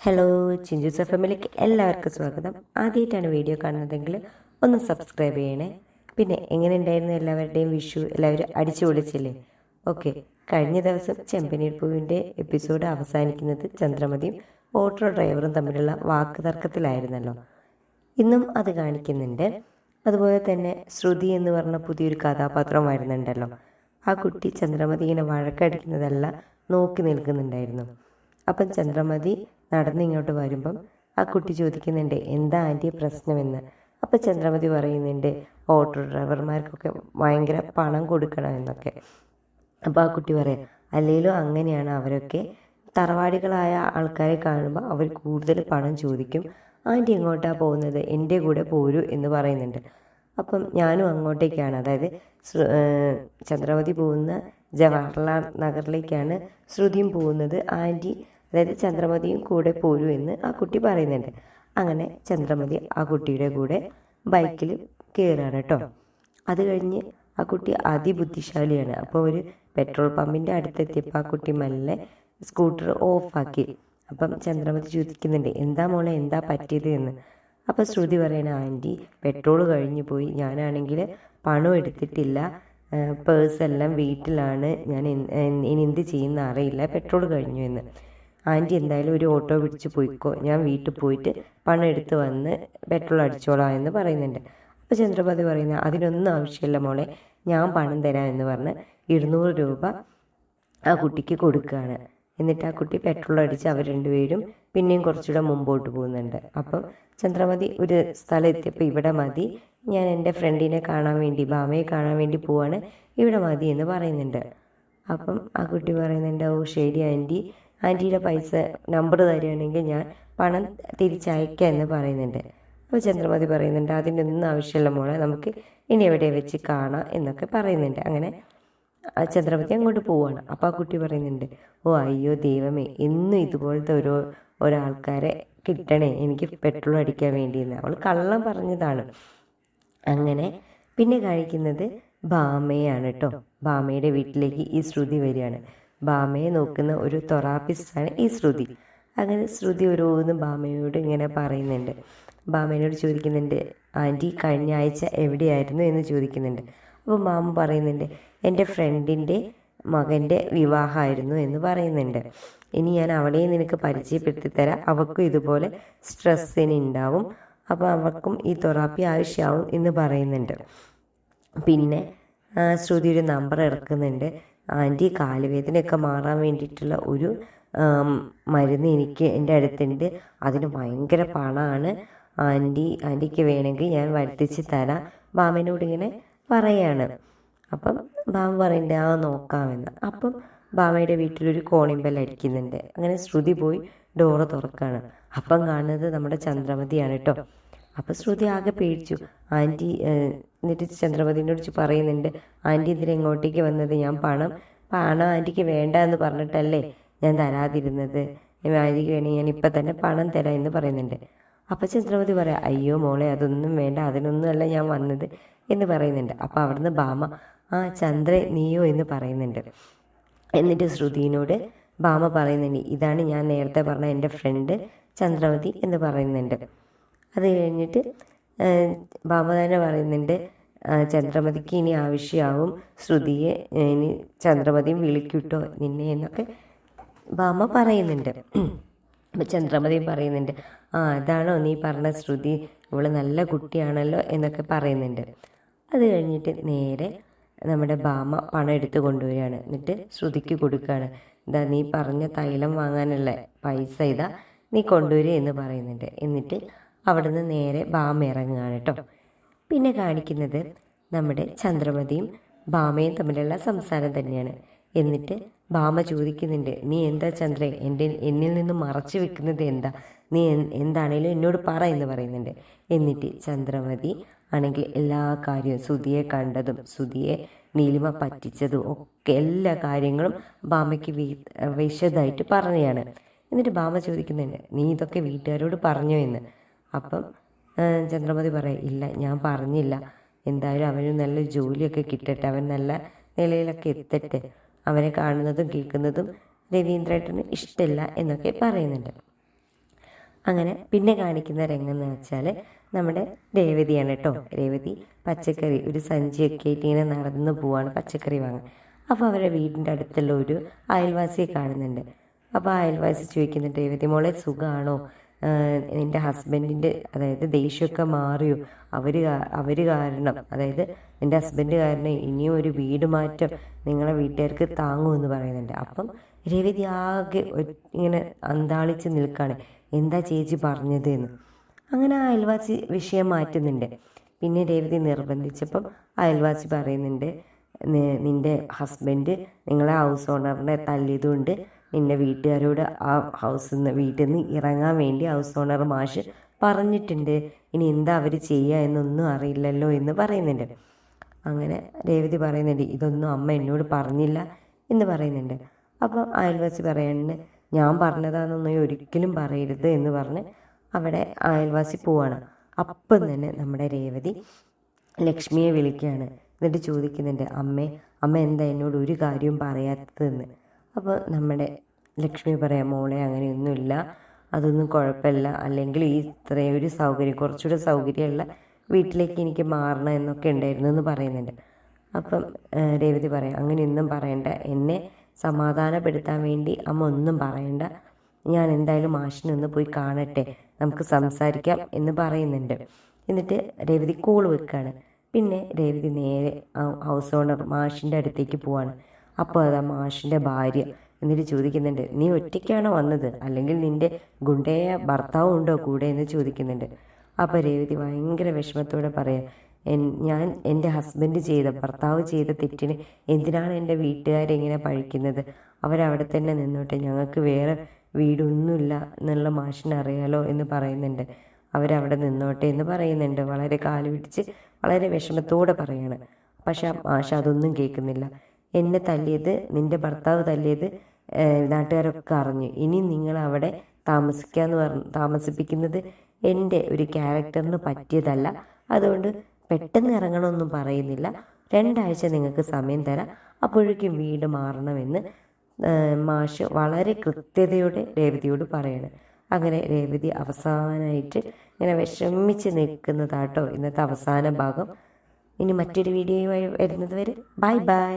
Hello, Chinchu's എഫ്എമ്മിലേക്ക് എല്ലാവർക്കും സ്വാഗതം. ആദ്യമായിട്ടാണ് വീഡിയോ കാണുന്നതെങ്കിൽ ഒന്ന് സബ്സ്ക്രൈബ് ചെയ്യണേ. പിന്നെ എങ്ങനെ ഉണ്ടായിരുന്നു എല്ലാവരുടെയും വിഷു? എല്ലാവരും അടിച്ചു പൊളിച്ചില്ലേ? ഓക്കെ, കഴിഞ്ഞ ദിവസം ചെമ്പനീർ പൂവിൻ്റെ എപ്പിസോഡ് അവസാനിക്കുന്നത് ചന്ദ്രമതിയും ഓട്ടോ ഡ്രൈവറും തമ്മിലുള്ള വാക്ക് തർക്കത്തിലായിരുന്നല്ലോ. ഇന്നും അത് കാണിക്കുന്നുണ്ട്. അതുപോലെ തന്നെ ശ്രുതി എന്ന് പറഞ്ഞ പുതിയൊരു കഥാപാത്രം വരുന്നുണ്ടല്ലോ. ആ കുട്ടി ചന്ദ്രമതി ഇങ്ങനെ വഴക്കടിക്കുന്നതെല്ലാം നോക്കി നിൽക്കുന്നുണ്ടായിരുന്നു. അപ്പം ചന്ദ്രമതി നടന്നിങ്ങോട്ട് വരുമ്പം ആ കുട്ടി ചോദിക്കുന്നുണ്ട്, എന്താ ആൻറ്റി പ്രശ്നമെന്ന്. അപ്പം ചന്ദ്രമതി പറയുന്നുണ്ട്, ഓട്ടോ ഡ്രൈവർമാർക്കൊക്കെ ഭയങ്കര പണം കൊടുക്കണമെന്നൊക്കെ. അപ്പോൾ ആ കുട്ടി പറയാം, അല്ലെങ്കിലും അങ്ങനെയാണ്, അവരൊക്കെ തറവാടികളായ ആൾക്കാരെ കാണുമ്പോൾ അവർ കൂടുതൽ പണം ചോദിക്കും. ആൻറ്റി എങ്ങോട്ടാണ് പോകുന്നത്? എൻ്റെ കൂടെ പോരൂ എന്ന് പറയുന്നുണ്ട്. അപ്പം ഞാനും അങ്ങോട്ടേക്കാണ്, അതായത് ചന്ദ്രമതി പോകുന്ന ജവഹർലാൽ നഗറിലേക്കാണ് ശ്രുതിയും പോകുന്നത്. ആൻറ്റി, അതായത് ചന്ദ്രമതിയും കൂടെ പോരൂ എന്ന് ആ കുട്ടി പറയുന്നുണ്ട്. അങ്ങനെ ചന്ദ്രമതി ആ കുട്ടിയുടെ കൂടെ ബൈക്കിൽ കയറാണ് കേട്ടോ. അത് കഴിഞ്ഞ് ആ കുട്ടി അതിബുദ്ധിശാലിയാണ്. അപ്പോൾ ഒരു പെട്രോൾ പമ്പിൻ്റെ അടുത്തെത്തിയപ്പോൾ ആ കുട്ടി മെല്ലെ സ്കൂട്ടർ ഓഫാക്കി. അപ്പം ചന്ദ്രമതി ചോദിക്കുന്നുണ്ട്, എന്താ മോളെ, എന്താ പറ്റിയത് എന്ന്. അപ്പോൾ ശ്രുതി പറയണ, ആൻറ്റി പെട്രോൾ കഴിഞ്ഞു പോയി, ഞാനാണെങ്കിൽ പണം എടുത്തിട്ടില്ല, പേഴ്സെല്ലാം വീട്ടിലാണ്, ഞാൻ ഇനി എന്ത് ചെയ്യുന്ന അറിയില്ല, പെട്രോൾ കഴിഞ്ഞു എന്ന്. ആൻറ്റി എന്തായാലും ഒരു ഓട്ടോ പിടിച്ച് പോയിക്കോ, ഞാൻ വീട്ടിൽ പോയിട്ട് പണം എടുത്ത് വന്ന് പെട്രോൾ അടിച്ചോളാം എന്ന് പറയുന്നുണ്ട്. അപ്പോൾ ചന്ദ്രമതി പറയുന്നത്, അതിനൊന്നും ആവശ്യമില്ല മോളെ, ഞാൻ പണം തരാം എന്ന് പറഞ്ഞ് 200 രൂപ ആ കുട്ടിക്ക് കൊടുക്കുകയാണ്. എന്നിട്ട് ആ കുട്ടി പെട്രോൾ അടിച്ച് അവർ രണ്ടുപേരും പിന്നെയും കുറച്ചുകൂടെ മുമ്പോട്ട് പോകുന്നുണ്ട്. അപ്പം ചന്ദ്രമതി ഒരു സ്ഥലം എത്തിയപ്പോൾ, ഇവിടെ മതി, ഞാൻ എൻ്റെ ഫ്രണ്ടിനെ കാണാൻ വേണ്ടി, ഭാമയെ കാണാൻ വേണ്ടി പോവാണ്, ഇവിടെ മതി എന്ന് പറയുന്നുണ്ട്. അപ്പം ആ കുട്ടി പറയുന്നുണ്ട്, ഓ ശരി ആൻറ്റി, ആൻറ്റിയുടെ പൈസ നമ്പർ തരികയാണെങ്കിൽ ഞാൻ പണം തിരിച്ചയക്കാം എന്ന് പറയുന്നുണ്ട്. അപ്പോൾ ചന്ദ്രമതി പറയുന്നുണ്ട്, അതിനൊന്നും ആവശ്യമില്ല മോളെ, നമുക്ക് ഇനി എവിടെ വെച്ച് കാണാം എന്നൊക്കെ പറയുന്നുണ്ട്. അങ്ങനെ ചന്ദ്രമതി അങ്ങോട്ട് പോവാണ്. അപ്പോൾ ആ കുട്ടി പറയുന്നുണ്ട്, ഓ അയ്യോ ദൈവമേ, എന്നും ഇതുപോലത്തെ ഒരാൾക്കാരെ കിട്ടണേ എനിക്ക് പെട്രോൾ അടിക്കാൻ വേണ്ടിയെന്ന്. അവൾ കള്ളം പറഞ്ഞതാണ്. അങ്ങനെ പിന്നെ കാണിക്കുന്നത് ഭാമയാണ് കേട്ടോ. ഭാമയുടെ വീട്ടിലേക്ക് ഈ ശ്രുതി വരികയാണ്. ഭാമയെ നോക്കുന്ന ഒരു തെറാപ്പിസ്റ്റാണ് ഈ ശ്രുതി. അങ്ങനെ ശ്രുതി ഓരോന്നും ഭാമയോട് ഇങ്ങനെ പറയുന്നുണ്ട്. ഭാമയോട് ചോദിക്കുന്നുണ്ട്, ആൻറ്റി കഴിഞ്ഞ ആഴ്ച എവിടെയായിരുന്നു എന്ന് ചോദിക്കുന്നുണ്ട്. അപ്പോൾ ഭാമ പറയുന്നുണ്ട്, എൻ്റെ ഫ്രണ്ടിൻ്റെ മകൻ്റെ വിവാഹമായിരുന്നു എന്ന് പറയുന്നുണ്ട്. ഇനി ഞാൻ അവളെയും നിനക്ക് പരിചയപ്പെടുത്തി തരാം, അവൾക്കും ഇതുപോലെ സ്ട്രെസ്സിന് ഉണ്ടാവും, അപ്പോൾ അവർക്കും ഈ തെറാപ്പി ആവശ്യമാവും എന്ന് പറയുന്നുണ്ട്. പിന്നെ ശ്രുതി ഒരു നമ്പർ ഇറക്കുന്നുണ്ട്, ആൻറ്റി കാലുവേദനയൊക്കെ മാറാൻ വേണ്ടിയിട്ടുള്ള ഒരു മരുന്ന് എനിക്ക് എൻ്റെ അടുത്തുണ്ട്, അതിന് ഭയങ്കര പണമാണ്, ആൻറ്റിക്ക് വേണമെങ്കിൽ ഞാൻ വരുത്തിച്ച് തരാം, ഭാമനോട് ഇങ്ങനെ പറയാണ്. അപ്പം ഭാമ പറയുന്നുണ്ട്, ആ നോക്കാമെന്ന്. അപ്പം ഭാമയുടെ വീട്ടിലൊരു കോളിംഗ് ബെൽ അടിക്കുന്നുണ്ട്. അങ്ങനെ ശ്രുതി പോയി ഡോറ് തുറക്കാണ്. അപ്പം കാണുന്നത് നമ്മുടെ ചന്ദ്രമതിയാണ് കേട്ടോ. അപ്പം ശ്രുതി ആകെ പേടിച്ചു. ആൻറ്റി, എന്നിട്ട് ചന്ദ്രമതിനോട് പറയുന്നുണ്ട്, ആൻറ്റി ഇതിന് എങ്ങോട്ടേക്ക് വന്നത്? ഞാൻ പണം ആൻറ്റിക്ക് വേണ്ട എന്ന് പറഞ്ഞിട്ടല്ലേ ഞാൻ തരാതിരുന്നത്, ആൻറ്റിക്ക് വേണമെങ്കിൽ ഞാൻ ഇപ്പം തന്നെ പണം തരാം എന്ന് പറയുന്നുണ്ട്. അപ്പം ചന്ദ്രമതി പറയാം, അയ്യോ മോളെ, അതൊന്നും വേണ്ട, അതിനൊന്നുമല്ല ഞാൻ വന്നത് എന്ന് പറയുന്നുണ്ട്. അപ്പം അവിടുന്ന് ഭാമ, ആ ചന്ദ്ര നീയോ എന്ന് പറയുന്നുണ്ട്. എന്നിട്ട് ശ്രുതിനോട് ഭാമ പറയുന്നുണ്ട്, ഇതാണ് ഞാൻ നേരത്തെ പറഞ്ഞ എൻ്റെ ഫ്രണ്ട് ചന്ദ്രമതി എന്ന് പറയുന്നുണ്ട്. അത് കഴിഞ്ഞിട്ട് ഭാമ തന്നെ പറയുന്നുണ്ട്, ചന്ദ്രമതിക്ക് ഇനി ആവശ്യമാവും ശ്രുതിയെ, ഇനി ചന്ദ്രമതിയും വിളിക്കൂട്ടോ നിന്നെ എന്നൊക്കെ ഭാമ പറയുന്നുണ്ട്. അപ്പം ചന്ദ്രമതിയും പറയുന്നുണ്ട്, ആ അതാണോ നീ പറഞ്ഞ ശ്രുതി, ഇവള് നല്ല കുട്ടിയാണല്ലോ എന്നൊക്കെ പറയുന്നുണ്ട്. അത് കഴിഞ്ഞിട്ട് നേരെ നമ്മുടെ ഭാമ പണം എടുത്ത് കൊണ്ടുവരികയാണ്. എന്നിട്ട് ശ്രുതിക്ക് കൊടുക്കുകയാണ്, ഇതാ നീ പറഞ്ഞ തൈലം വാങ്ങാനുള്ള പൈസ ഇതാ, നീ കൊണ്ടുവരിക എന്ന് പറയുന്നുണ്ട്. എന്നിട്ട് അവിടുന്ന് നേരെ ഭാമ ഇറങ്ങുകയാണ് കേട്ടോ. പിന്നെ കാണിക്കുന്നത് നമ്മുടെ ചന്ദ്രമതിയും ഭാമയും തമ്മിലുള്ള സംസാരം തന്നെയാണ്. എന്നിട്ട് ഭാമ ചോദിക്കുന്നുണ്ട്, നീ എന്താ ചന്ദ്രേ എന്നിൽ നിന്നും മറച്ചു വെക്കുന്നത് എന്താ, നീ എന്താണേലും എന്നോട് പറ എന്ന് പറയുന്നുണ്ട്. എന്നിട്ട് ചന്ദ്രമതി ആണെങ്കിൽ എല്ലാ കാര്യവും, ശ്രുതിയെ കണ്ടതും ശ്രുതിയെ നീലിമ പറ്റിച്ചതും ഒക്കെ എല്ലാ കാര്യങ്ങളും ഭാമയ്ക്ക് വിശദമായിട്ട് പറയുകയാണ്. എന്നിട്ട് ഭാമ ചോദിക്കുന്നുണ്ട്, നീ ഇതൊക്കെ വീട്ടുകാരോട് പറഞ്ഞോ എന്ന്. അപ്പം ചന്ദ്രമതി പറയാം, ഇല്ല ഞാൻ പറഞ്ഞില്ല, എന്തായാലും അവന് നല്ലൊരു ജോലിയൊക്കെ കിട്ടട്ടെ, അവൻ നല്ല നിലയിലൊക്കെ എത്തട്ടെ, അവനെ കാണുന്നതും കേൾക്കുന്നതും രവീന്ദ്രേട്ടന് ഇഷ്ടമില്ല എന്നൊക്കെ പറയുന്നുണ്ട്. അങ്ങനെ പിന്നെ കാണിക്കുന്ന രംഗം എന്ന് വെച്ചാൽ നമ്മുടെ രേവതിയാണ് കേട്ടോ. രേവതി പച്ചക്കറി ഒരു സഞ്ചിയൊക്കെ ആയിട്ട് ഇങ്ങനെ നടന്നു പോവാണ് പച്ചക്കറി വാങ്ങാൻ. അപ്പോൾ അവരുടെ വീടിൻ്റെ അടുത്തുള്ള ഒരു അയൽവാസിയെ കാണുന്നുണ്ട്. അപ്പോൾ ആ അയൽവാസി ചോദിക്കുന്നുണ്ട്, രേവതി മോളെ സുഖമാണോ, നിൻ്റെ ഹസ്ബൻഡിൻ്റെ അതായത് ദേഷ്യമൊക്കെ മാറിയോ, അവർ കാരണം അതായത് നിൻ്റെ ഹസ്ബൻഡ് കാരണം ഇനിയും ഒരു വീട് മാറ്റം നിങ്ങളെ വീട്ടുകാർക്ക് താങ്ങുമെന്ന് പറയുന്നുണ്ട്. അപ്പം രേവതി ആകെ ഇങ്ങനെ അന്താളിച്ച് നിൽക്കുകയാണ്, എന്താ ചേച്ചി പറഞ്ഞത് എന്ന്. അങ്ങനെ ആ അയൽവാസി വിഷയം മാറ്റുന്നുണ്ട്. പിന്നെ രേവതി നിർബന്ധിച്ചപ്പം അയൽവാസി പറയുന്നുണ്ട്, നിൻ്റെ ഹസ്ബൻഡ് നിങ്ങളെ ഹൗസ് ഓണറിനെ തല്ലിയതുകൊണ്ട് നിൻ്റെ വീട്ടുകാരോട് ആ വീട്ടിൽ നിന്ന് ഇറങ്ങാൻ വേണ്ടി ഹൗസ് ഓണർ മാഷ് പറഞ്ഞിട്ടുണ്ട്, ഇനി എന്താ അവർ ചെയ്യുക എന്നൊന്നും അറിയില്ലല്ലോ എന്ന് പറയുന്നുണ്ട്. അങ്ങനെ രേവതി പറയുന്നുണ്ട്, ഇതൊന്നും അമ്മ എന്നോട് പറഞ്ഞില്ല എന്ന് പറയുന്നുണ്ട്. അപ്പം അയൽവാസി പറയുന്നുണ്ട്, ഞാൻ പറഞ്ഞതാണെന്നൊന്നും ഒരിക്കലും പറയരുത് എന്ന് പറഞ്ഞ് അവിടെ അയൽവാസി പോവാണ്. അപ്പം തന്നെ നമ്മുടെ രേവതി ലക്ഷ്മിയെ വിളിക്കുകയാണ്. എന്നിട്ട് ചോദിക്കുന്നുണ്ട്, അമ്മ എന്താ എന്നോട് ഒരു കാര്യവും പറയാത്തതെന്ന്. അപ്പോൾ നമ്മുടെ ലക്ഷ്മി പറയാം, മോളെ അങ്ങനെയൊന്നുമില്ല, അതൊന്നും കുഴപ്പമില്ല, അല്ലെങ്കിൽ ഈ ഇത്രയും ഒരു സൗകര്യം കുറച്ചുകൂടെ സൗകര്യമുള്ള വീട്ടിലേക്ക് എനിക്ക് മാറണം എന്നൊക്കെ ഉണ്ടായിരുന്നു എന്ന് പറയുന്നുണ്ട്. അപ്പം രേവതി പറയാം, അങ്ങനെയൊന്നും പറയണ്ട, എന്നെ സമാധാനപ്പെടുത്താൻ വേണ്ടി അമ്മ ഒന്നും പറയണ്ട, ഞാൻ എന്തായാലും മാഷിനൊന്ന് പോയി കാണട്ടെ, നമുക്ക് സംസാരിക്കാം എന്ന് പറയുന്നുണ്ട്. എന്നിട്ട് രേവതി കോൾ വെക്കുകയാണ്. പിന്നെ രേവതി നേരെ ഹൗസ് ഓണർ മാഷിൻ്റെ അടുത്തേക്ക് പോവാണ്. അപ്പോൾ അതാ മാഷിൻ്റെ ഭാര്യ. എന്നിട്ട് ചോദിക്കുന്നുണ്ട്, നീ ഒറ്റയ്ക്കാണോ വന്നത്, അല്ലെങ്കിൽ നിൻ്റെ ഗുണ്ടയായ ഭർത്താവും ഉണ്ടോ കൂടെ എന്ന് ചോദിക്കുന്നുണ്ട്. അപ്പോൾ രേവതി ഭയങ്കര വിഷമത്തോടെ പറയാം, ഞാൻ എൻ്റെ ഭർത്താവ് ചെയ്ത തെറ്റിന് എന്തിനാണ് എൻ്റെ വീട്ടുകാരെങ്ങനെ പഴിക്കുന്നത്, അവരവിടെ തന്നെ നിന്നോട്ടെ, ഞങ്ങൾക്ക് വേറെ വീടൊന്നുമില്ല എന്നുള്ള മാഷിന് അറിയാലോ എന്ന് പറയുന്നുണ്ട്. അവരവിടെ നിന്നോട്ടെ എന്ന് പറയുന്നുണ്ട്. വളരെ കാല് പിടിച്ച് വളരെ വിഷമത്തോടെ പറയാണ്. പക്ഷെ മാഷ അതൊന്നും കേൾക്കുന്നില്ല. എന്നെ തല്ലിയത്, നിൻ്റെ ഭർത്താവ് തല്ലിയത് നാട്ടുകാരൊക്കെ അറിഞ്ഞു, ഇനി നിങ്ങൾ അവിടെ താമസിപ്പിക്കുന്നത് എൻ്റെ ഒരു ക്യാരക്ടറിന് പറ്റിയതല്ല, അതുകൊണ്ട് പെട്ടെന്ന് ഇറങ്ങണമെന്നും പറയുന്നില്ല, 2 ആഴ്ച നിങ്ങൾക്ക് സമയം തരാം, അപ്പോഴേക്കും വീട് മാറണമെന്ന് മാഷ് വളരെ കൃത്യതയോടെ രേവതിയോട് പറയാണ്. അങ്ങനെ രേവതി അവസാനമായിട്ട് ഇങ്ങനെ വിഷമിച്ച് നിൽക്കുന്നതാട്ടോ ഇന്നത്തെ അവസാന ഭാഗം. ഇനി മറ്റൊരു വീഡിയോയുമായി വരുന്നത് വരെ ബൈ ബൈ.